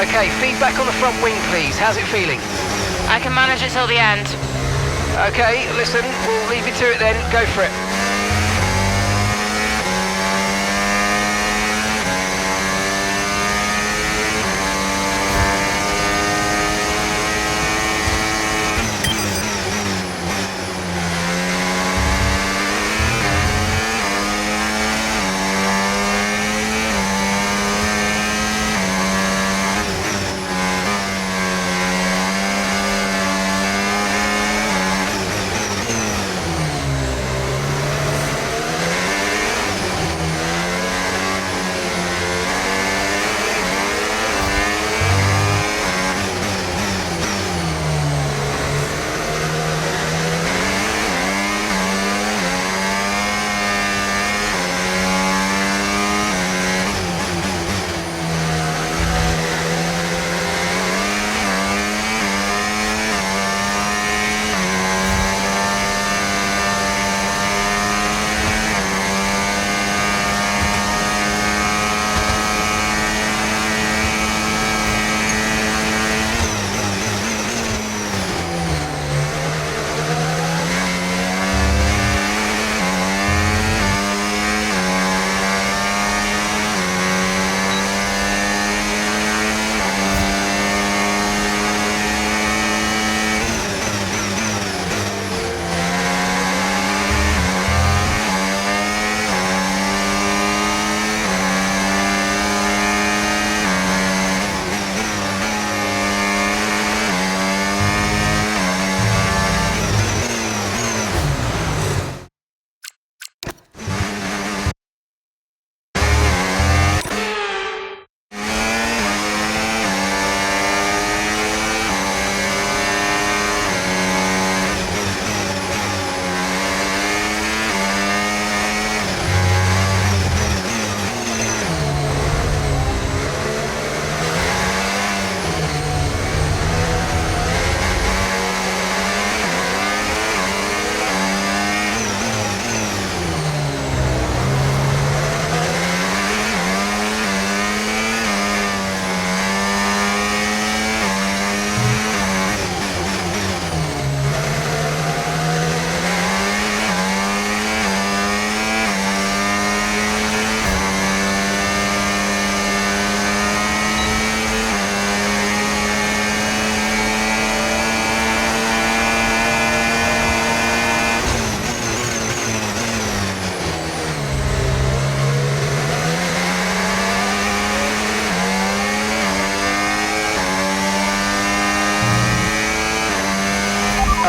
Okay, feedback on the front wing, please. How's it feeling? I can manage it till the end. Okay, listen, we'll leave you to it then. Go for it.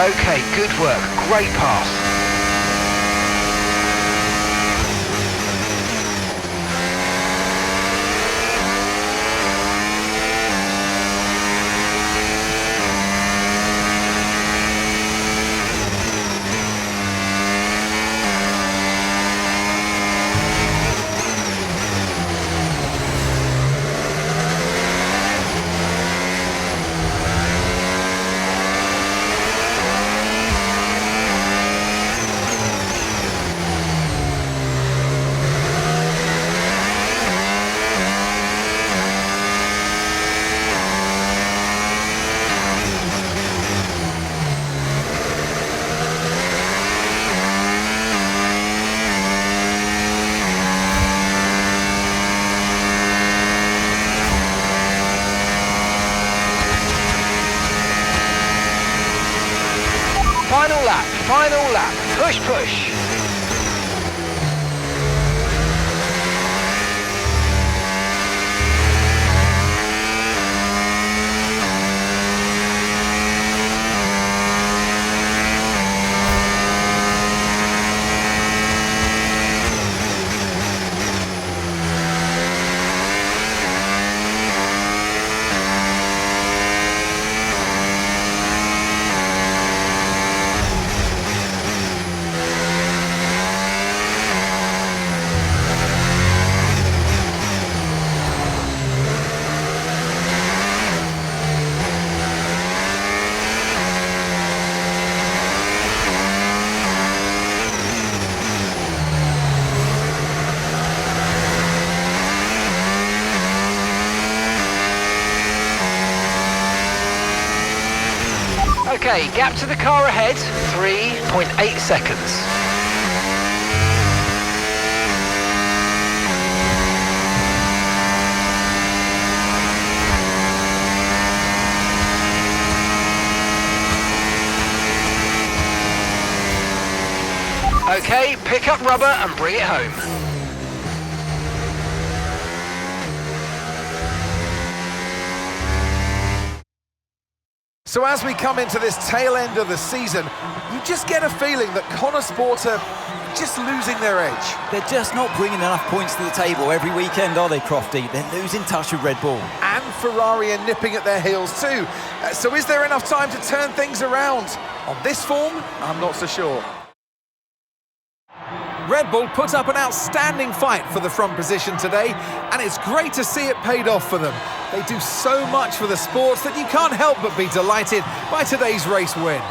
Okay, good work. Great pass. Final lap. Push, push. Okay, gap to the car ahead, 3.8 seconds. Okay, pick up rubber and bring it home. So as we come into this tail end of the season, you just get a feeling that Connor Sport are just losing their edge. They're just not bringing enough points to the table every weekend, are they, Crofty? They're losing touch with Red Bull. And Ferrari are nipping at their heels too. So is there enough time to turn things around? On this form, I'm not so sure. Red Bull put up an outstanding fight for the front position today, and it's great to see it paid off for them. They do so much for the sport that you can't help but be delighted by today's race win.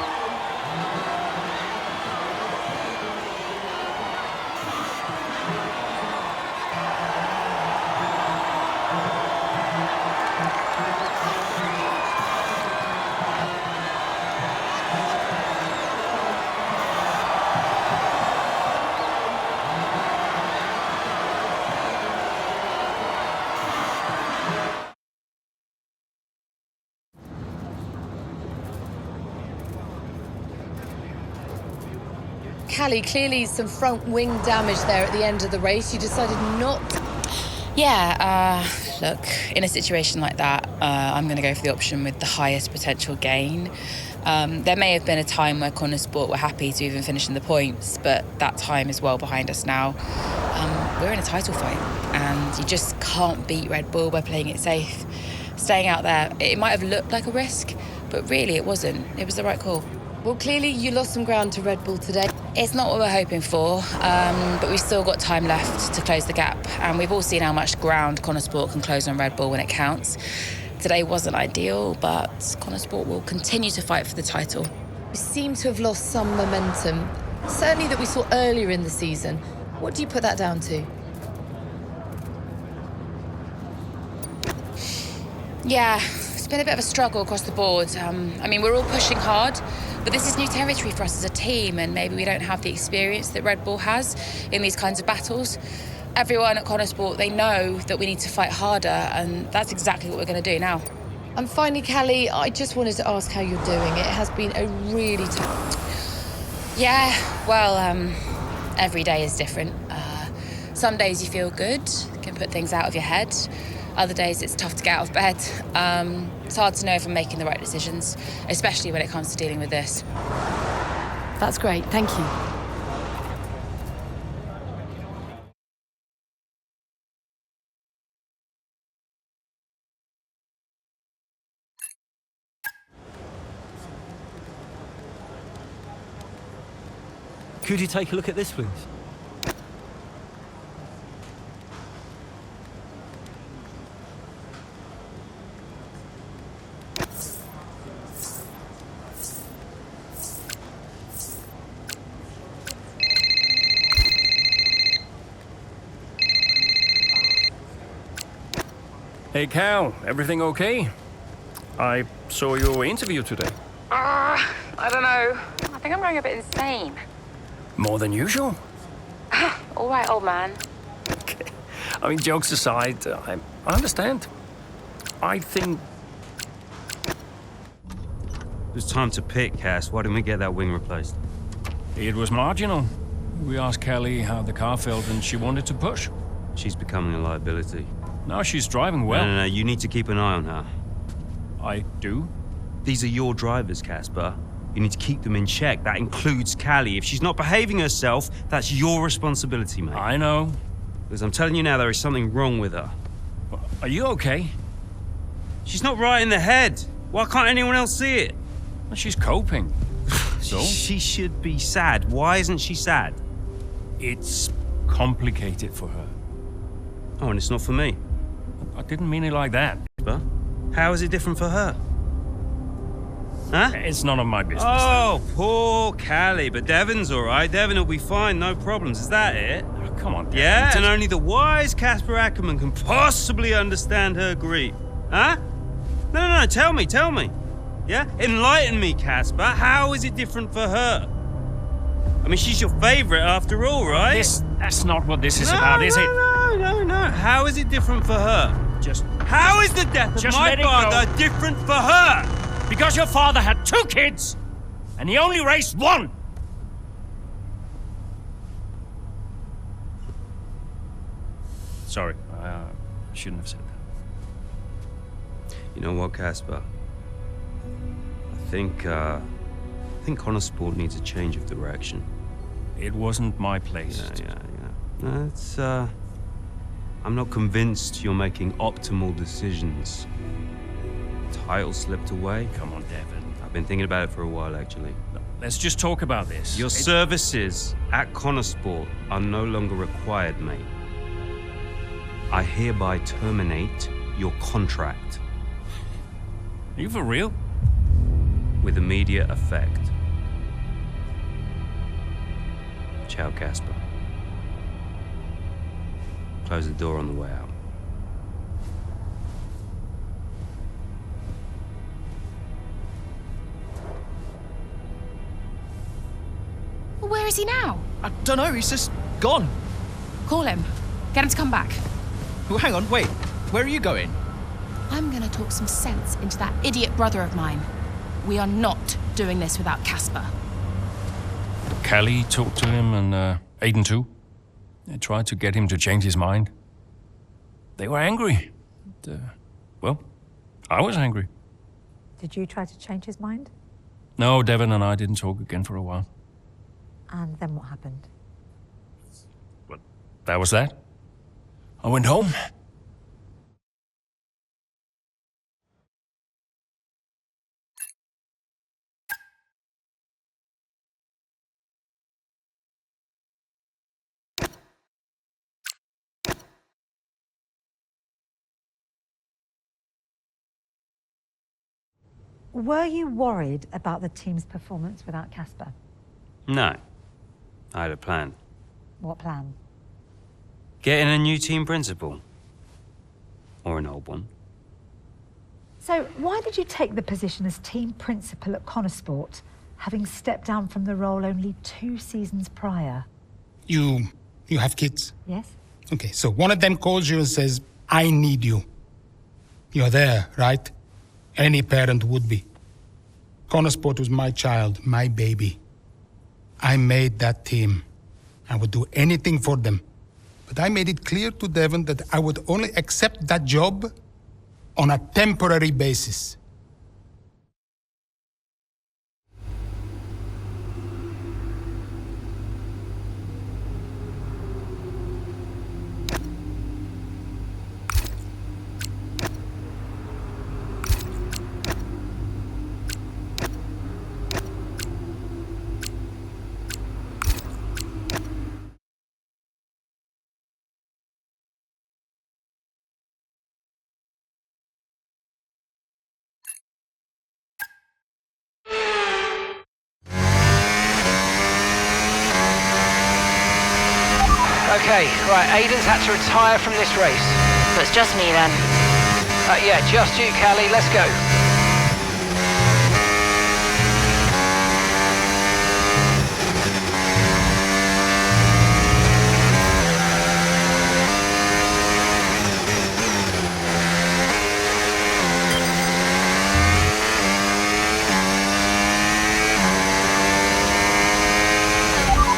Callie, clearly some front wing damage there at the end of the race. You decided not... Yeah, look, in a situation like that, I'm going to go for the option with the highest potential gain. There may have been a time where Connor Sport were happy to even finish in the points, but that time is well behind us now. We're in a title fight, and you just can't beat Red Bull by playing it safe. Staying out there, it might have looked like a risk, but really it wasn't. It was the right call. Well, clearly you lost some ground to Red Bull today. It's not what we're hoping for, but we've still got time left to close the gap, and we've all seen how much ground Connor Sport can close on Red Bull when it counts. Today wasn't ideal, but Connor Sport will continue to fight for the title. We seem to have lost some momentum, certainly that we saw earlier in the season. What do you put that down to? Yeah, it's been a bit of a struggle across the board. I mean, we're all pushing hard, but this is new territory for us as a team, and maybe we don't have the experience that Red Bull has in these kinds of battles. Everyone at Connor Sport, they know that we need to fight harder, and that's exactly what we're going to do now. And finally, Callie, I just wanted to ask how you're doing. It has been a really tough... Yeah, well, every day is different. Some days you feel good, can put things out of your head. Other days it's tough to get out of bed. It's hard to know if I'm making the right decisions, especially when it comes to dealing with this. That's great, thank you. Could you take a look at this, please? Hey Cal, everything okay? I saw your interview today. I don't know. I think I'm going a bit insane. More than usual? All right, old man. Okay. I mean, jokes aside, I understand. I think... It was time to pick, Cass. Why didn't we get that wing replaced? It was marginal. We asked Callie how the car felt and she wanted to push. She's becoming a liability. Now she's driving well. No, you need to keep an eye on her. I do? These are your drivers, Casper. You need to keep them in check. That includes Callie. If she's not behaving herself, that's your responsibility, mate. I know. Because I'm telling you now, there is something wrong with her. Are you okay? She's not right in the head. Why can't anyone else see it? Well, she's coping. So? She should be sad. Why isn't she sad? It's complicated for her. Oh, and it's not for me. I didn't mean it like that. But how is it different for her? Huh? It's none of my business. Oh, poor Callie. But Devon's all right. Devon will be fine, no problems. Is that it? Oh, come on, Dad. Yeah, and only the wise Casper Ackerman can possibly understand her grief. Huh? No, tell me. Yeah? Enlighten me, Casper. How is it different for her? I mean, she's your favourite after all, right? That's not what this is about, is it? No. How is it different for her? How is the death of my father different for her? Because your father had 2 kids, and he only raised 1. Sorry, I shouldn't have said that. You know what, Casper? I think Connor Sport needs a change of direction. It wasn't my place. Yeah. No, it's, I'm not convinced you're making optimal decisions. Title slipped away. Come on, Devon. I've been thinking about it for a while, actually. No, let's just talk about this. Your services at Connor Sport are no longer required, mate. I hereby terminate your contract. Are you for real? With immediate effect. Ciao, Casper. Close the door on the way out. Well, where is he now? I don't know, he's just gone. Call him. Get him to come back. Well, hang on, wait. Where are you going? I'm gonna talk some sense into that idiot brother of mine. We are not doing this without Casper. Callie talked to him, and Aiden too. They tried to get him to change his mind. They were angry. Well, I was angry. Did you try to change his mind? No, Devon and I didn't talk again for a while. And then what happened? Well, that was that. I went home. Were you worried about the team's performance without Casper? No. I had a plan. What plan? Getting a new team principal. Or an old one. So why did you take the position as team principal at Connor Sport, having stepped down from the role only 2 seasons prior? You have kids? Yes. Okay, so one of them calls you and says, I need you. You're there, right? Any parent would be. Connor Sport was my child, my baby. I made that team. I would do anything for them. But I made it clear to Devon that I would only accept that job on a temporary basis. Okay, right, Aiden's had to retire from this race. So it's just me then. Yeah, just you, Callie, let's go.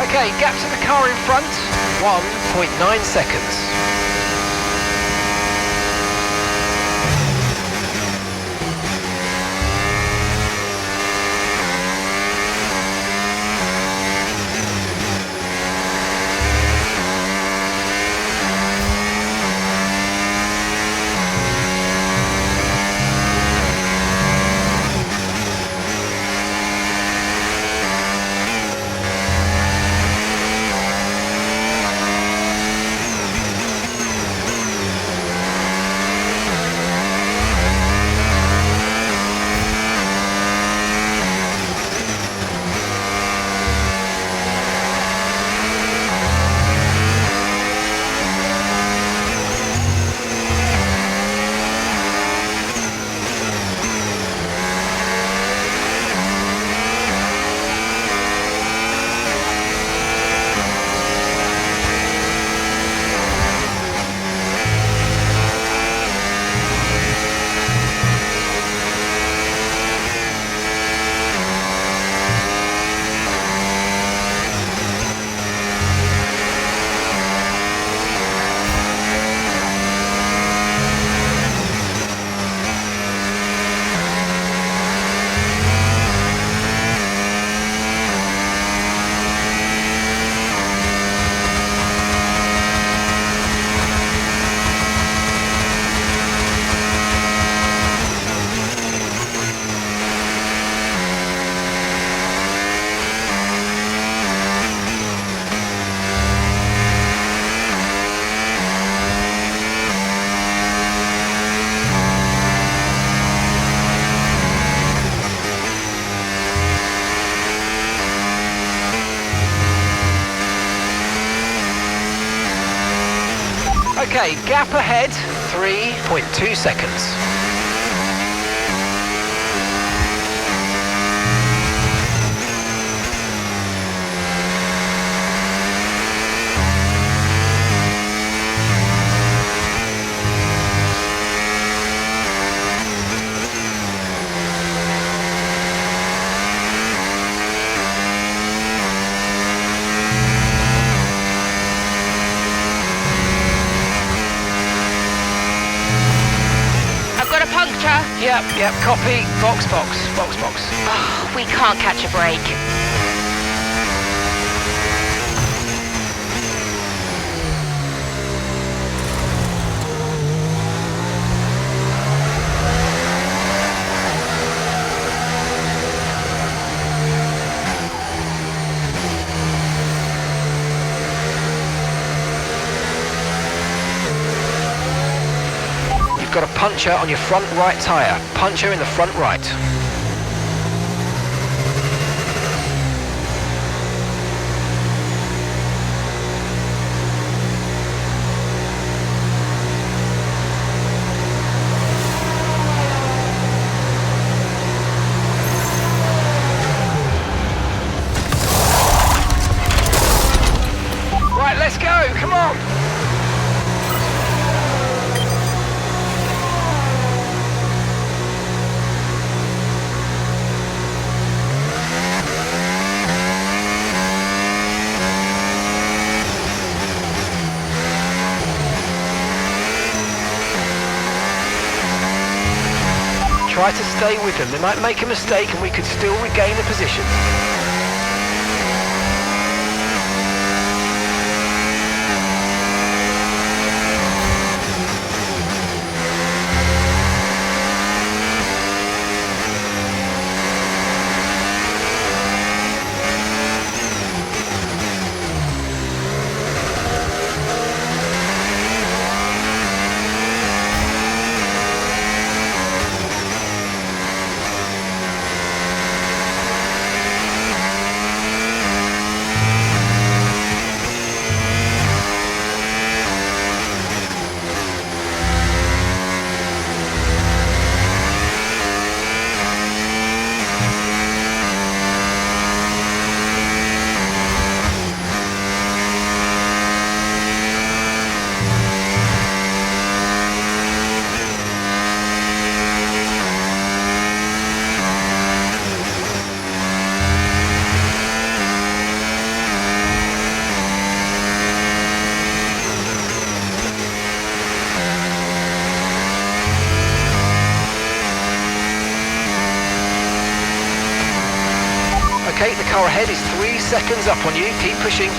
Okay, gap to the car in front, 1.9 seconds. Okay, gap ahead, 3.2 seconds. Yep, copy. Box. Oh, we can't catch a break. You've got a puncture on your front right tyre. Puncture in the front right. Right, let's go, come on! Try to stay with them. They might make a mistake and we could still regain the position. Okay, the car ahead is 3 seconds up on you. Keep pushing.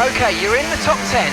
Okay, you're in the top 10.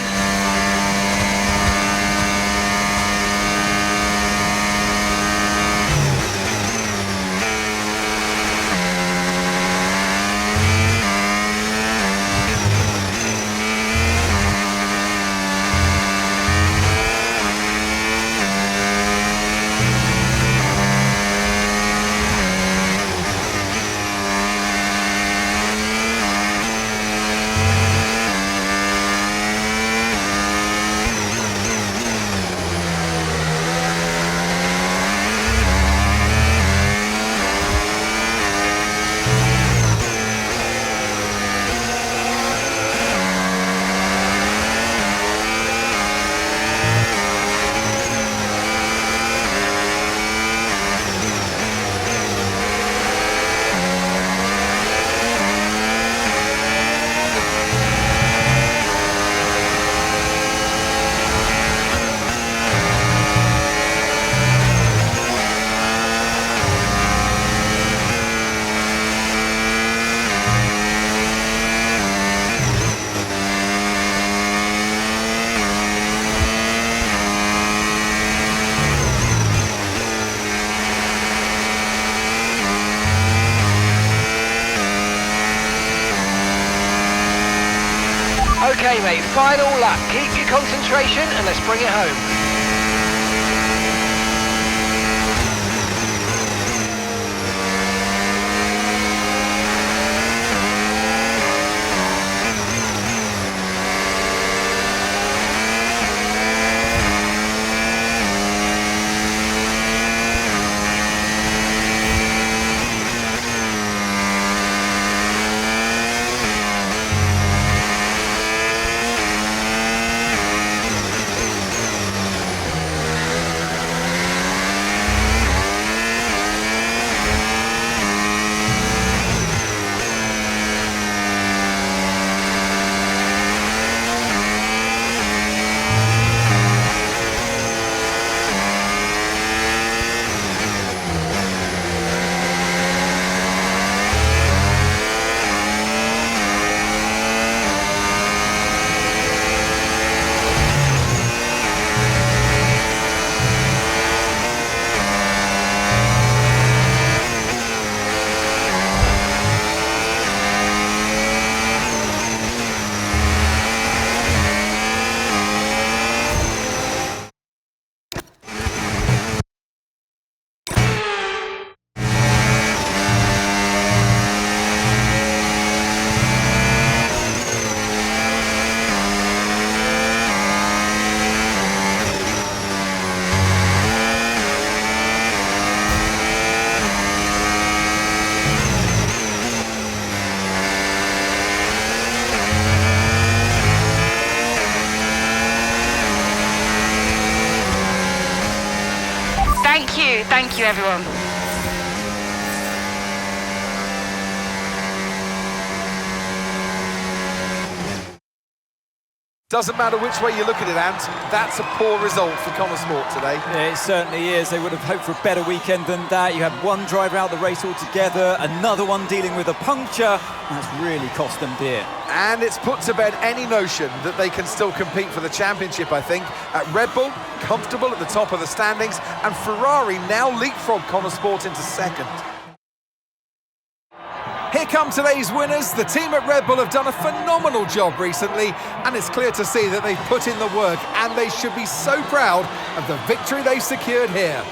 Okay, mate, final lap. Keep your concentration and let's bring it home. Thank you, everyone. Doesn't matter which way you look at it, Ant, that's a poor result for Connosport today. Yeah, it certainly is. They would have hoped for a better weekend than that. You had one driver out the race altogether, another one dealing with a puncture. That's really cost them dear. And it's put to bed any notion that they can still compete for the championship, I think. At Red Bull, comfortable at the top of the standings, and Ferrari now leapfrog Connosport into second. Here come today's winners. The team at Red Bull have done a phenomenal job recently, and it's clear to see that they've put in the work, and they should be so proud of the victory they've secured here.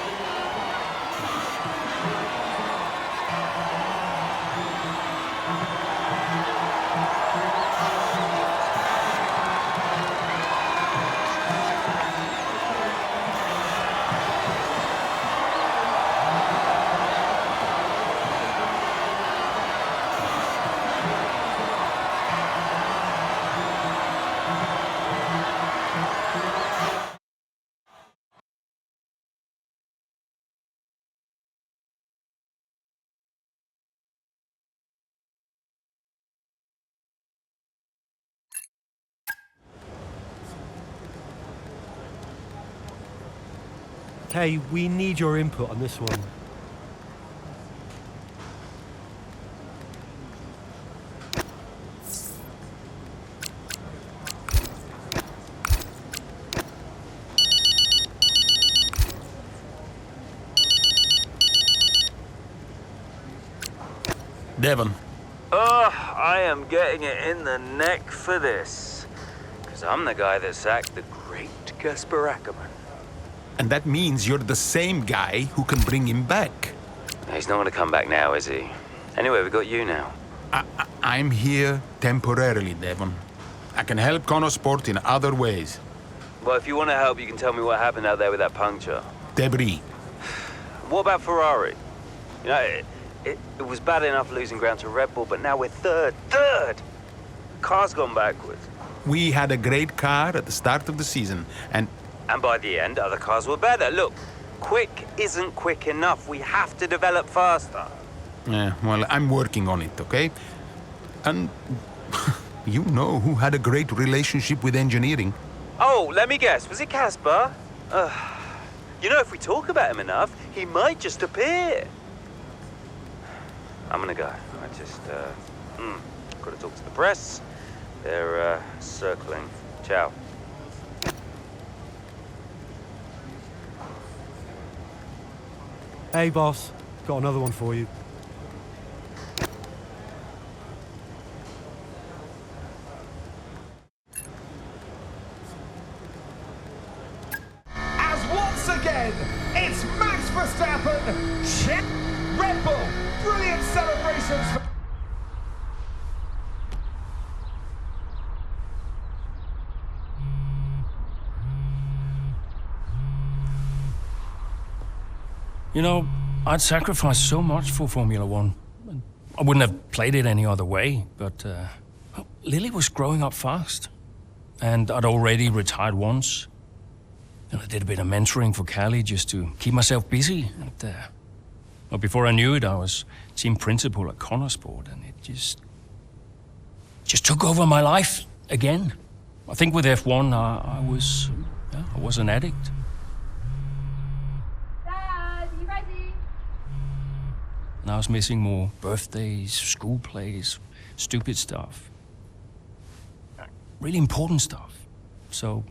Kay, we need your input on this one. Devon. Oh, I am getting it in the neck for this. Because I'm the guy that sacked the great Espero. And that means you're the same guy who can bring him back. He's not going to come back now, is he? Anyway, we got you now. I'm here temporarily, Devon. I can help Connosport in other ways. Well, if you want to help, you can tell me what happened out there with that puncture. Debris. What about Ferrari? You know, it was bad enough losing ground to Red Bull, but now we're third. Car's gone backwards. We had a great car at the start of the season, and by the end, other cars were better. Look, quick isn't quick enough. We have to develop faster. Yeah, well, I'm working on it, okay? And you know who had a great relationship with engineering. Oh, let me guess. Was it Casper? You know, if we talk about him enough, he might just appear. I'm gonna go. I just, gotta talk to the press. They're, circling. Ciao. Hey, boss. Got another one for you. again. It's Max Verstappen. Check Red Bull. Brilliant celebrations. You know, I'd sacrificed so much for Formula One. I wouldn't have played it any other way, but Lily was growing up fast. And I'd already retired once. And I did a bit of mentoring for Callie just to keep myself busy. And well, before I knew it, I was team principal at Connorsport, and it just took over my life again. I think with F1, I was an addict. And I was missing more birthdays, school plays, stupid stuff. Really important stuff. So,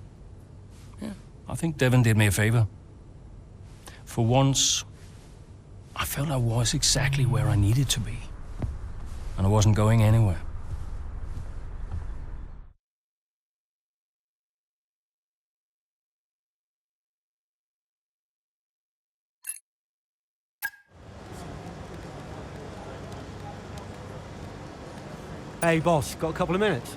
yeah, I think Devon did me a favor. For once, I felt I was exactly where I needed to be. And I wasn't going anywhere. Hey, boss, got a couple of minutes?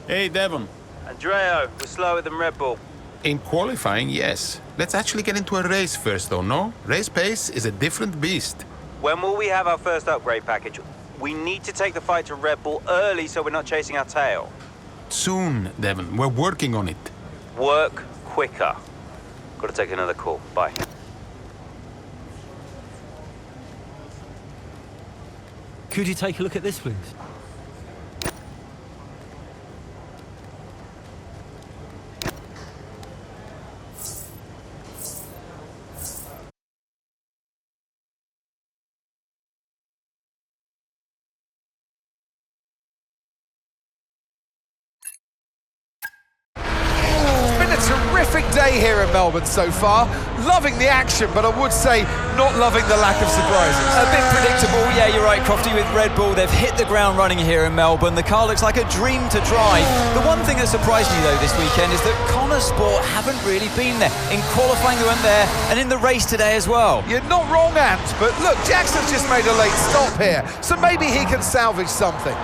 Hey, Devon. Andreo, we're slower than Red Bull. In qualifying, yes. Let's actually get into a race first, though, no? Race pace is a different beast. When will we have our first upgrade package? We need to take the fight to Red Bull early so we're not chasing our tail. Soon, Devon. We're working on it. Work quicker. Got to take another call. Bye. Could you take a look at this, please? Terrific day here in Melbourne so far. Loving the action, but I would say not loving the lack of surprises. A bit predictable, yeah, you're right, Crofty, with Red Bull. They've hit the ground running here in Melbourne. The car looks like a dream to drive. The one thing that surprised me, though, this weekend is that Connorsport haven't really been there. In qualifying, they weren't there, and in the race today as well. You're not wrong, Ant, but look, Jackson's just made a late stop here, so maybe he can salvage something.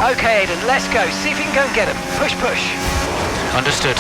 Okay, Aiden, let's go. See if you can go and get him. Push, push. Understood.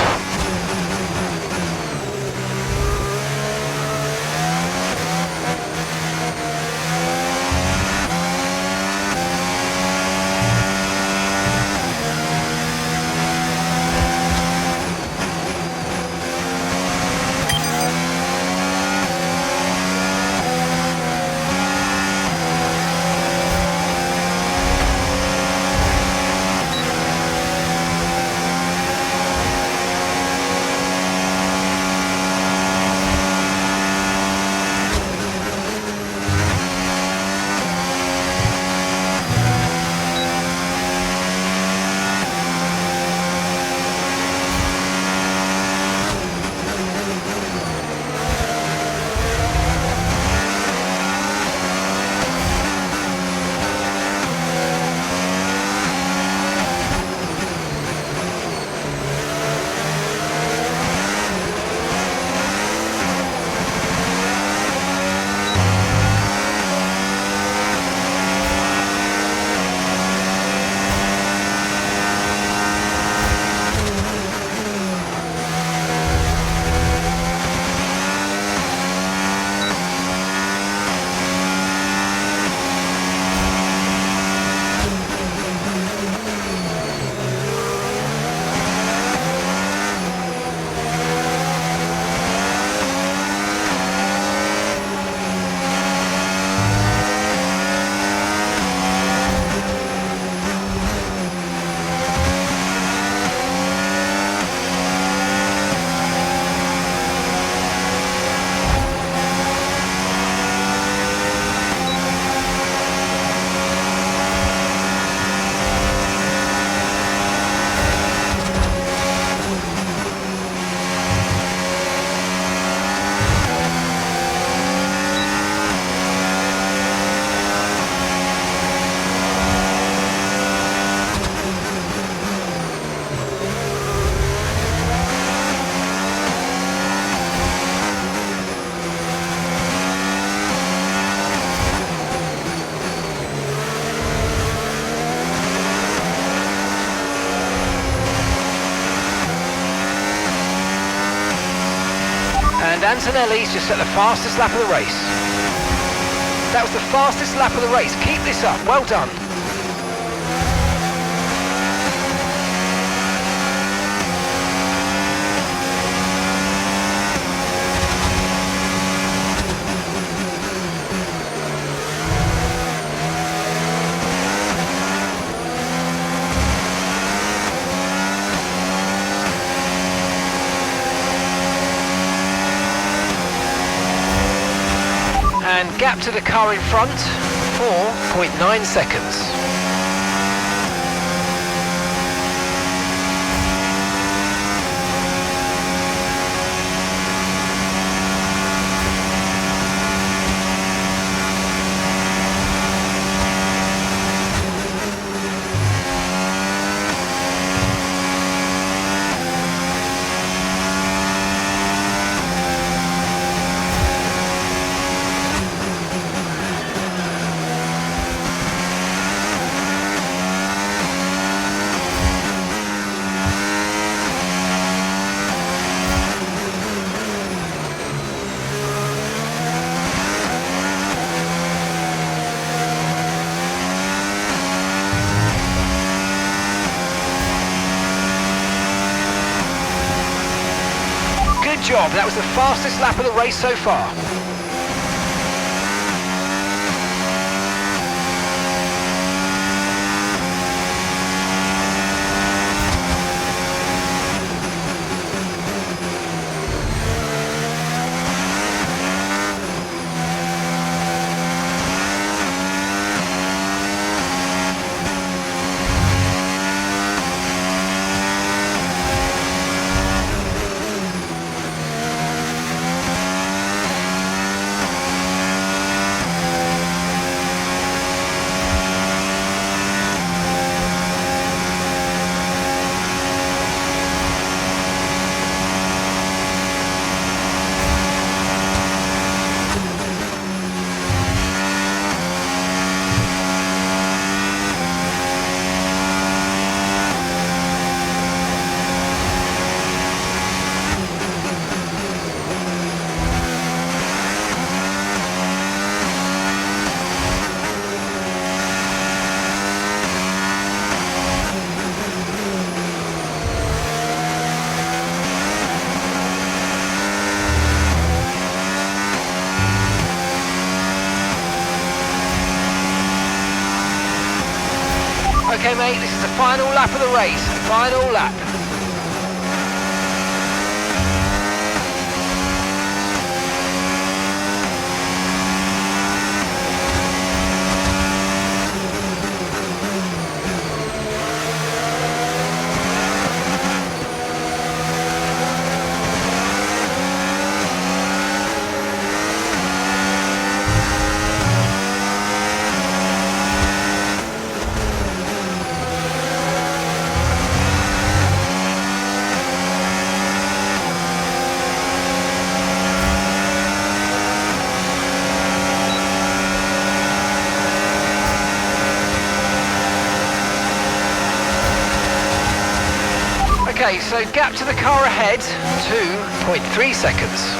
Antonelli's just set the fastest lap of the race. That was the fastest lap of the race. Keep this up. Well done. And gap to the car in front, 4.9 seconds. Good job, that was the fastest lap of the race so far. Okay mate, this is the final lap of the race, final lap. Okay, so gap to the car ahead, 2.3 seconds.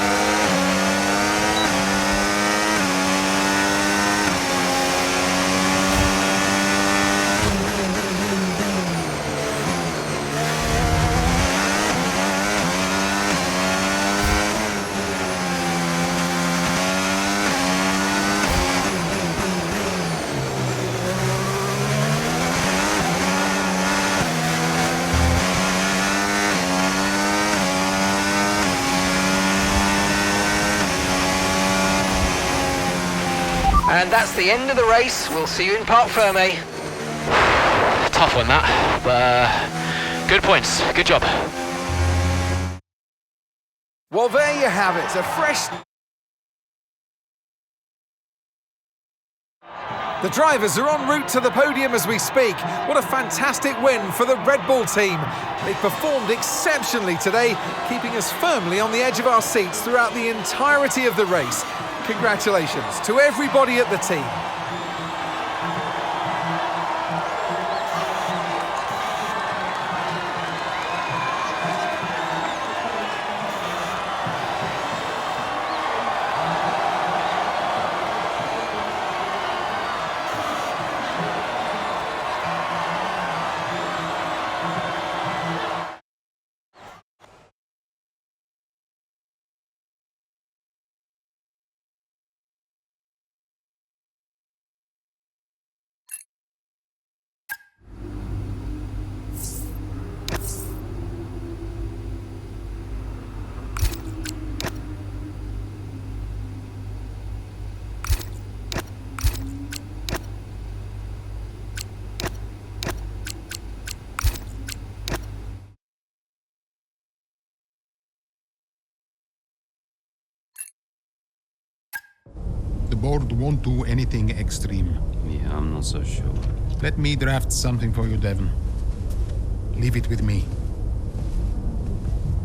And that's the end of the race. We'll see you in Parc Fermé. Tough one that, but good points. Good job. Well, there you have it. A fresh... The drivers are en route to the podium as we speak. What a fantastic win for the Red Bull team. They performed exceptionally today, keeping us firmly on the edge of our seats throughout the entirety of the race. Congratulations to everybody at the team. board won't do anything extreme. Yeah, I'm not so sure. Let me draft something for you, Devon. Leave it with me.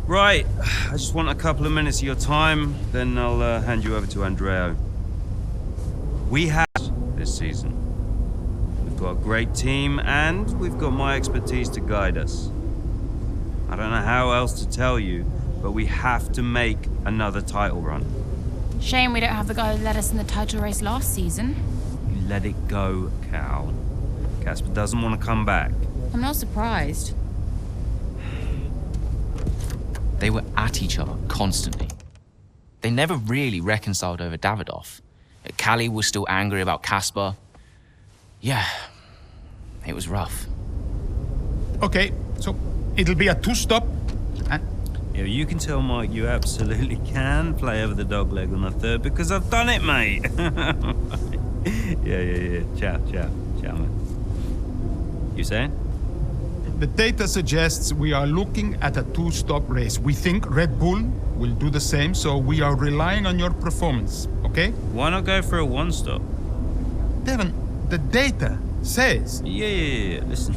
Right, I just want a couple of minutes of your time, then I'll hand you over to Andrea. We have this season. We've got a great team, and we've got my expertise to guide us. I don't know how else to tell you, but we have to make another title run. Shame we don't have the guy who led us in the title race last season. You let it go, Cal. Casper doesn't want to come back. I'm not surprised. They were at each other constantly. They never really reconciled over Davidoff. Callie was still angry about Casper. Yeah, it was rough. Okay, so it'll be a two-stop. Yeah, you can tell Mike you absolutely can play over the dog leg on the third because I've done it, mate. Yeah. Ciao, man. You saying? The data suggests we are looking at a two-stop race. We think Red Bull will do the same, so we are relying on your performance, okay? Why not go for a one-stop? Devon, the data says... Yeah. Listen,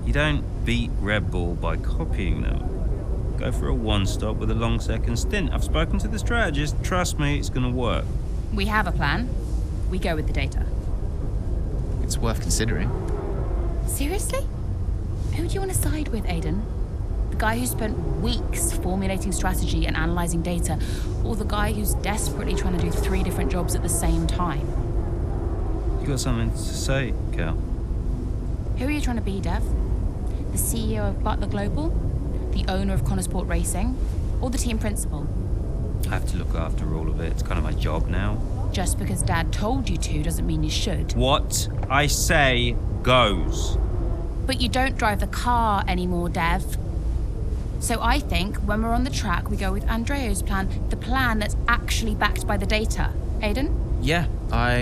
you don't beat Red Bull by copying them. Go for a one-stop with a long second stint. I've spoken to the strategist. Trust me, it's going to work. We have a plan. We go with the data. It's worth considering. Seriously? Who do you want to side with, Aiden? The guy who spent weeks formulating strategy and analysing data, or the guy who's desperately trying to do 3 different jobs at the same time? You got something to say, Cal? Who are you trying to be, Dev? The CEO of Butler Global? The owner of Connorsport Racing? Or the team principal? I have to look after all of it. It's kind of my job now. Just because Dad told you to doesn't mean you should. What I say goes. But you don't drive the car anymore, Dev. So I think when we're on the track, we go with Andrea's plan, the plan that's actually backed by the data. Aiden? Yeah,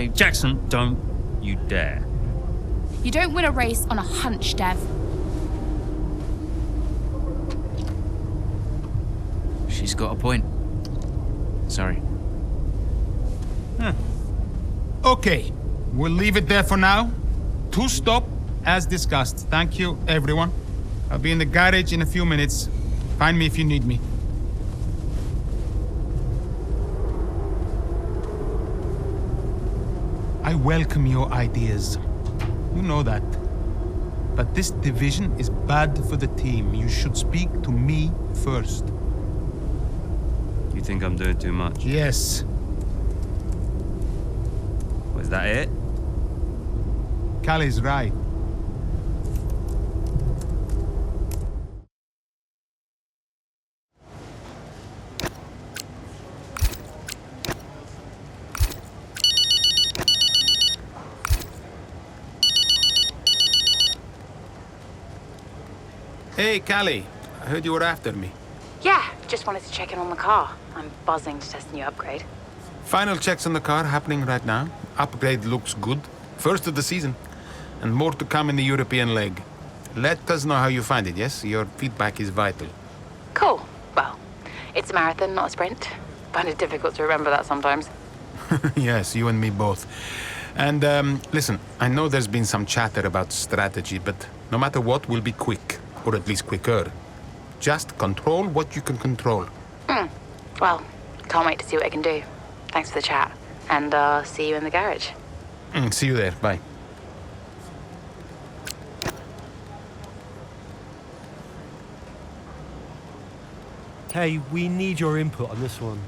Jackson, don't you dare. You don't win a race on a hunch, Dev. She's got a point. Sorry. Okay, we'll leave it there for now. Two-stop, as discussed. Thank you, everyone. I'll be in the garage in a few minutes. Find me if you need me. I welcome your ideas. You know that. But this division is bad for the team. You should speak to me first. You think I'm doing too much? Yes. Was that it? Callie's right. Hey, Callie. I heard you were after me. Yeah, just wanted to check in on the car. I'm buzzing to test the new upgrade. Final checks on the car happening right now. Upgrade looks good. First of the season. And more to come in the European leg. Let us know how you find it, yes? Your feedback is vital. Cool. Well, it's a marathon, not a sprint. Find it difficult to remember that sometimes. Yes, you and me both. And listen, I know there's been some chatter about strategy, but no matter what, we'll be quick. Or at least quicker. Just control what you can control. Well, can't wait to see what I can do. Thanks for the chat. And see you in the garage. See you there. Bye. Hey, we need your input on this one.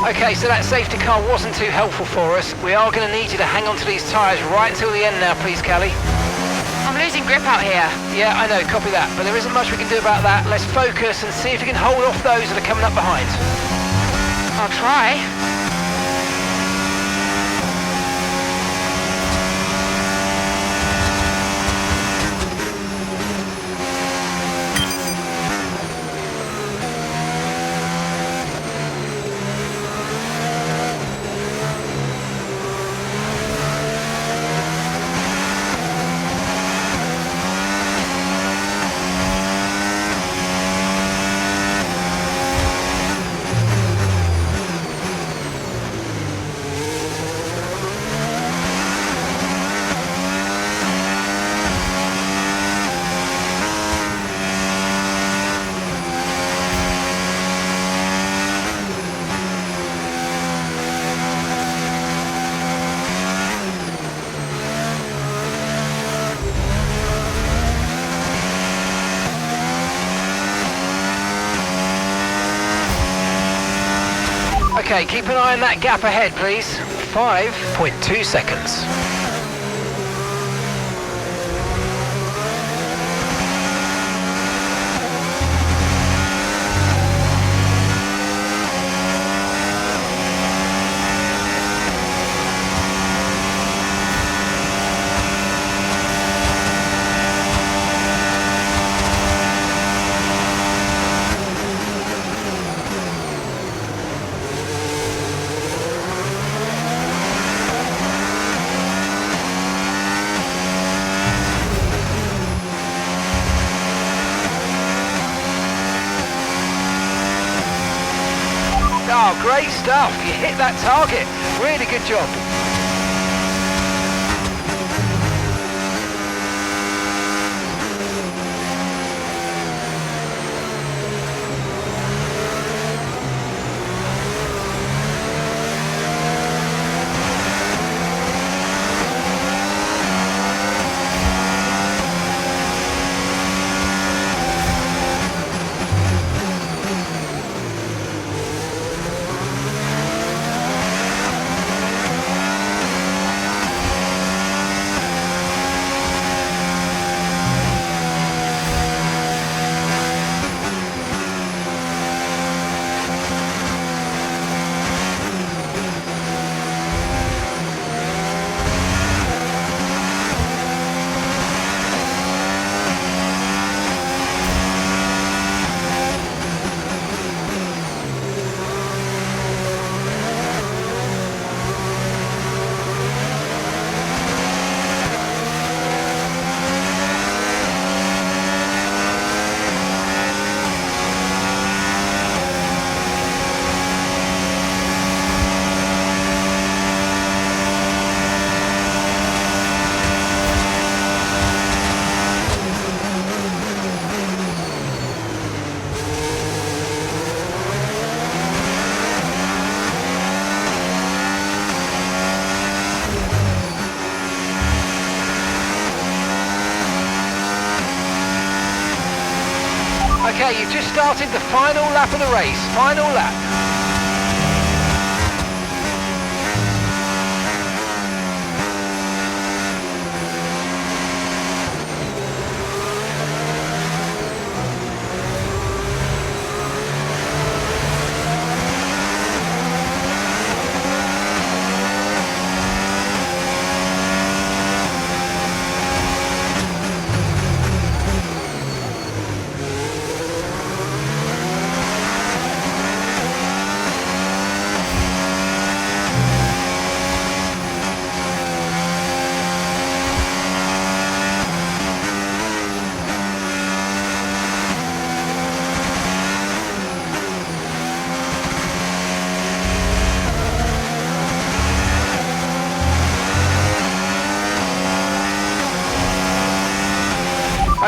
Okay, so that safety car wasn't too helpful for us. We are going to need you to hang on to these tyres right till the end now, please, Callie. I'm losing grip out here. Yeah, I know, copy that. But there isn't much we can do about that. Let's focus and see if you can hold off those that are coming up behind. I'll try. Okay, keep an eye on that gap ahead, please. 5.2 seconds. Oh, great stuff. You hit that target. Really good job. Okay, you've just started the final lap of the race. Final lap.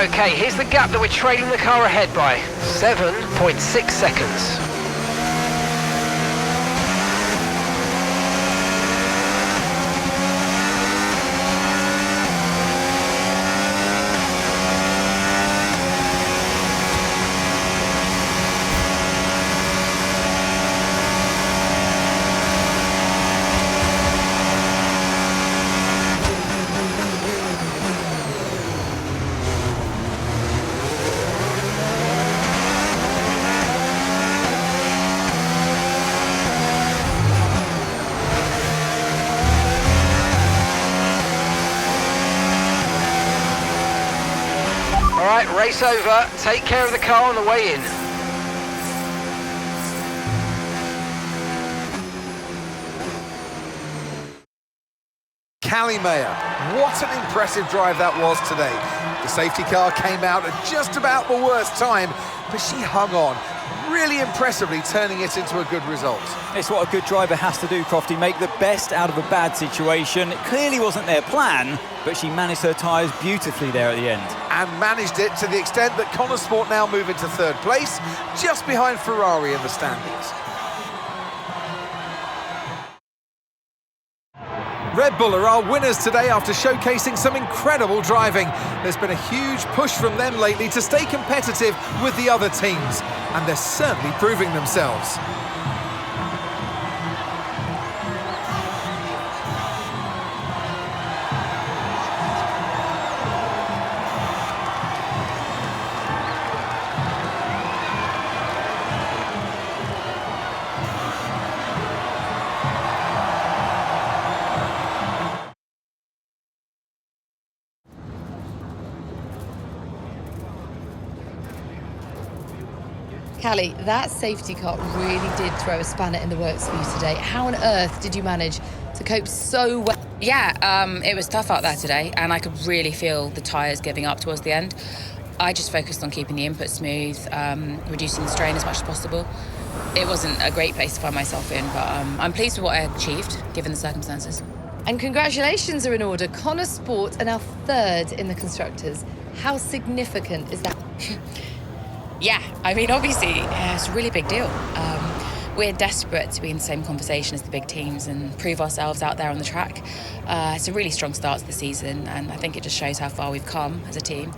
Okay, here's the gap that we're trailing the car ahead by. 7.6 seconds. Alright, race over. Take care of the car on the way in. Callie, what an impressive drive that was today. The safety car came out at just about the worst time, but she hung on, really impressively turning it into a good result. It's what a good driver has to do, Crofty, make the best out of a bad situation. It clearly wasn't their plan, but she managed her tyres beautifully there at the end. And managed it to the extent that Conesport now move into third place, just behind Ferrari in the standings. Red Bull are our winners today after showcasing some incredible driving. There's been a huge push from them lately to stay competitive with the other teams, and they're certainly proving themselves. Callie, that safety car really did throw a spanner in the works for you today. How on earth did you manage to cope so well? Yeah, it was tough out there today, and I could really feel the tyres giving up towards the end. I just focused on keeping the input smooth, reducing the strain as much as possible. It wasn't a great place to find myself in, but I'm pleased with what I achieved, given the circumstances. And congratulations are in order. Connor Sport are now third in the Constructors. How significant is that? Yeah, I mean, obviously, it's a really big deal. We're desperate to be in the same conversation as the big teams and prove ourselves out there on the track. It's a really strong start to the season, and I think it just shows how far we've come as a team.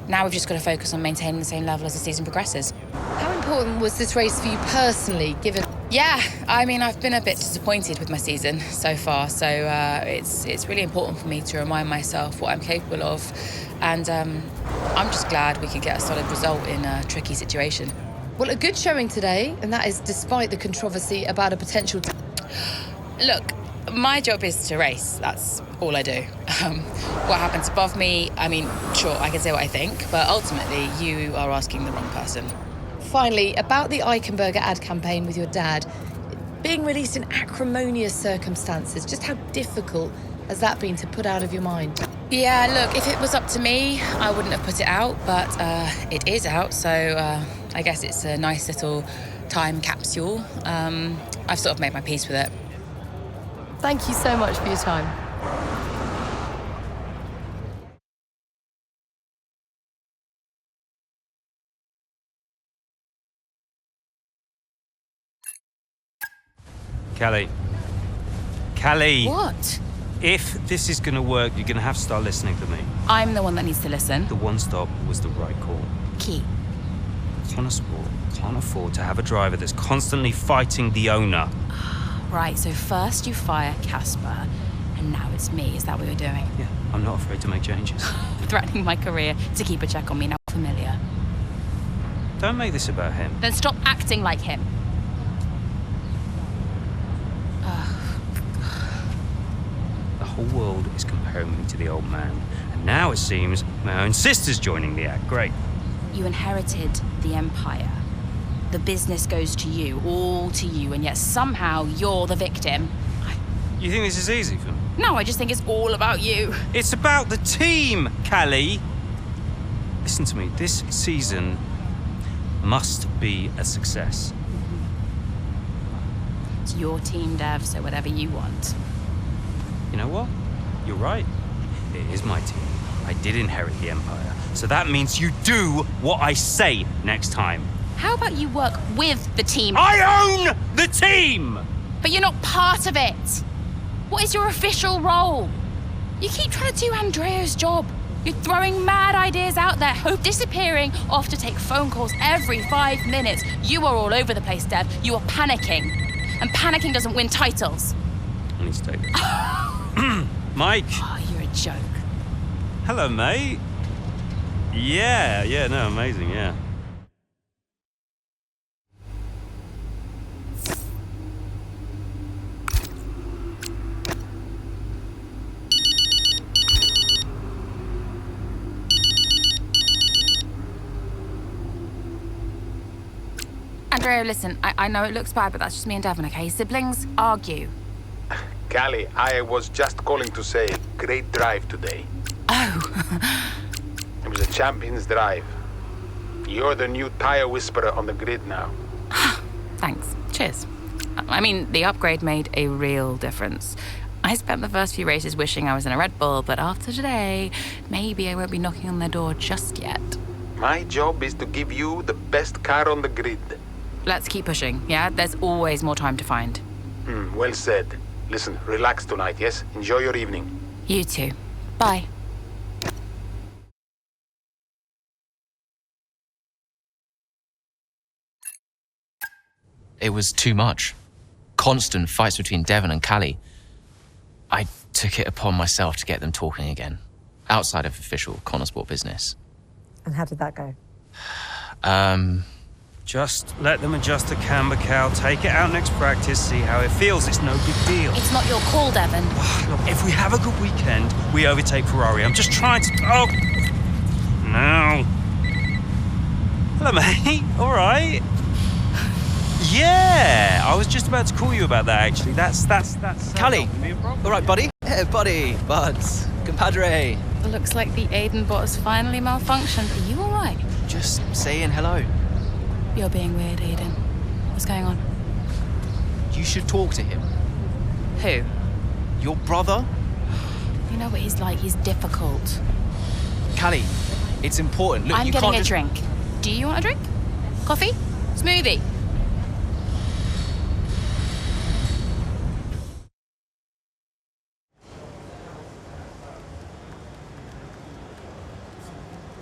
Now we've just got to focus on maintaining the same level as the season progresses. How important was this race for you personally, given... Yeah, I mean, I've been a bit disappointed with my season so far, so it's really important for me to remind myself what I'm capable of, and I'm just glad we could get a solid result in a tricky situation. Well, a good showing today, and that is despite the controversy about a potential... Look, my job is to race. That's all I do. What happens above me, I mean, sure, I can say what I think, but ultimately, you are asking the wrong person. Finally, about the Eichenberger ad campaign with your dad, being released in acrimonious circumstances, just how difficult has that been to put out of your mind? Yeah, look, if it was up to me, I wouldn't have put it out, but it is out, so I guess it's a nice little time capsule. I've sort of made my peace with it. Thank you so much for your time. Callie. What? If this is going to work, you're going to have to start listening to me. I'm the one that needs to listen. The one stop was the right call. Key. Connor Sport can't afford to have a driver that's constantly fighting the owner. Right, so first you fire Casper, and now it's me. Is that what you're doing? Yeah, I'm not afraid to make changes. Threatening my career to keep a check on me, now familiar. Don't make this about him. Then stop acting like him. The whole world is comparing me to the old man. And now it seems my own sister's joining the act. Great. You inherited the empire. The business goes to you, all to you, and yet somehow you're the victim. You think this is easy for me? No, I just think it's all about you. It's about the team, Callie. Listen to me, this season must be a success. It's your team, Dev, so whatever you want. You know what? You're right. It is my team. I did inherit the empire. So that means you do what I say next time. How about you work with the team? I own the team! But you're not part of it. What is your official role? You keep trying to do Andrea's job. You're throwing mad ideas out there, disappearing off to take phone calls every 5 minutes. You are all over the place, Dev. You are panicking. And panicking doesn't win titles. I need to take this. Mike. Oh, you're a joke. Hello, mate. Yeah, no, amazing, yeah. Andrea, listen, I know it looks bad, but that's just me and Devon, okay? Siblings argue. Callie, I was just calling to say, great drive today. Oh. It was a champion's drive. You're the new tire whisperer on the grid now. Thanks. Cheers. I mean, the upgrade made a real difference. I spent the first few races wishing I was in a Red Bull, but after today, maybe I won't be knocking on their door just yet. My job is to give you the best car on the grid. Let's keep pushing, yeah? There's always more time to find. Well said. Listen, relax tonight, yes? Enjoy your evening. You too. Bye. It was too much. Constant fights between Devon and Callie. I took it upon myself to get them talking again, outside of official Connor Sport business. And how did that go? Just let them adjust the camber, Cal. Take it out next practice, see how it feels. It's no big deal. It's not your call, Devon. Look, if we have a good weekend, we overtake Ferrari. I'm just trying to... Oh! No. Hello, mate. All right. Yeah, I was just about to call you about that, actually. That's Callie. All right, buddy. Hey, buddy. Buds. Compadre. Looks like the Aiden bot has finally malfunctioned. Are you all right? Just saying hello. You're being weird, Aiden. What's going on? You should talk to him. Who? Your brother? You know what he's like. He's difficult. Callie, it's important. Look, I'm you getting can't a just... drink. Do you want a drink? Coffee? Smoothie?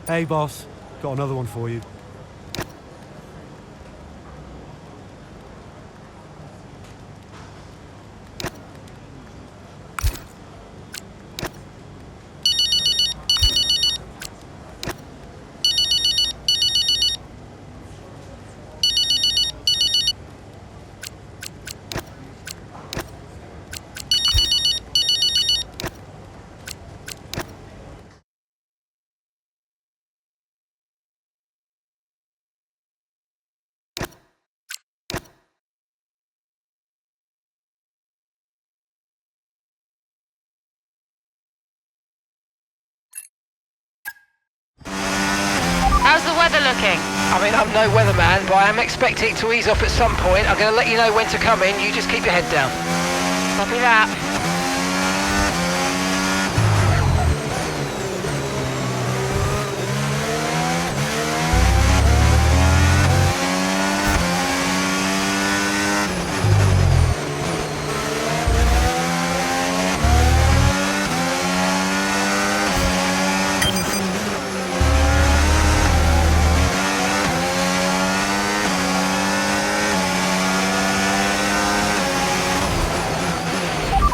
Hey, boss. Got another one for you. How's the weather looking? I mean, I'm no weatherman, but I am expecting it to ease off at some point. I'm going to let you know when to come in. You just keep your head down. Copy that.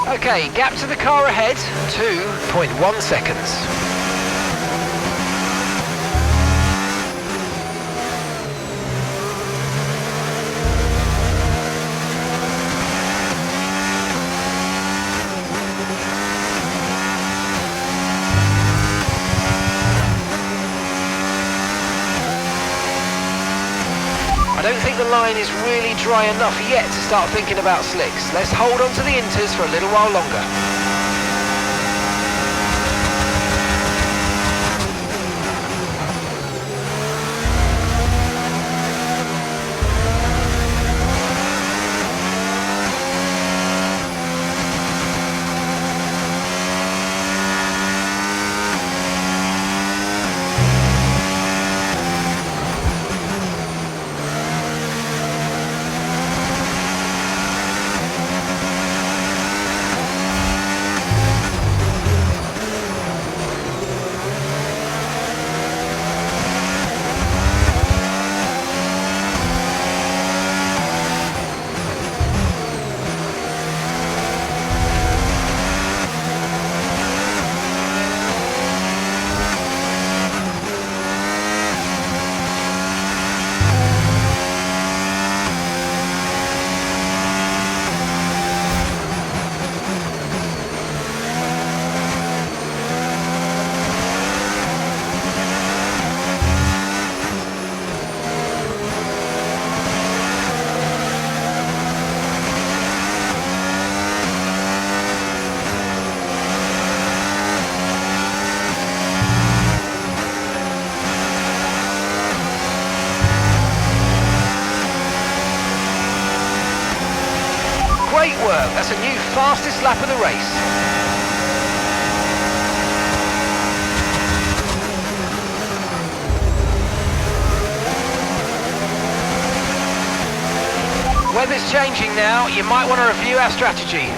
Okay, gap to the car ahead, 2.1 seconds. I don't think the line is really dry enough yet to start thinking about slicks. Let's hold on to the inters for a little while longer. Great work, that's a new fastest lap of the race. Weather's changing now, you might want to review our strategy.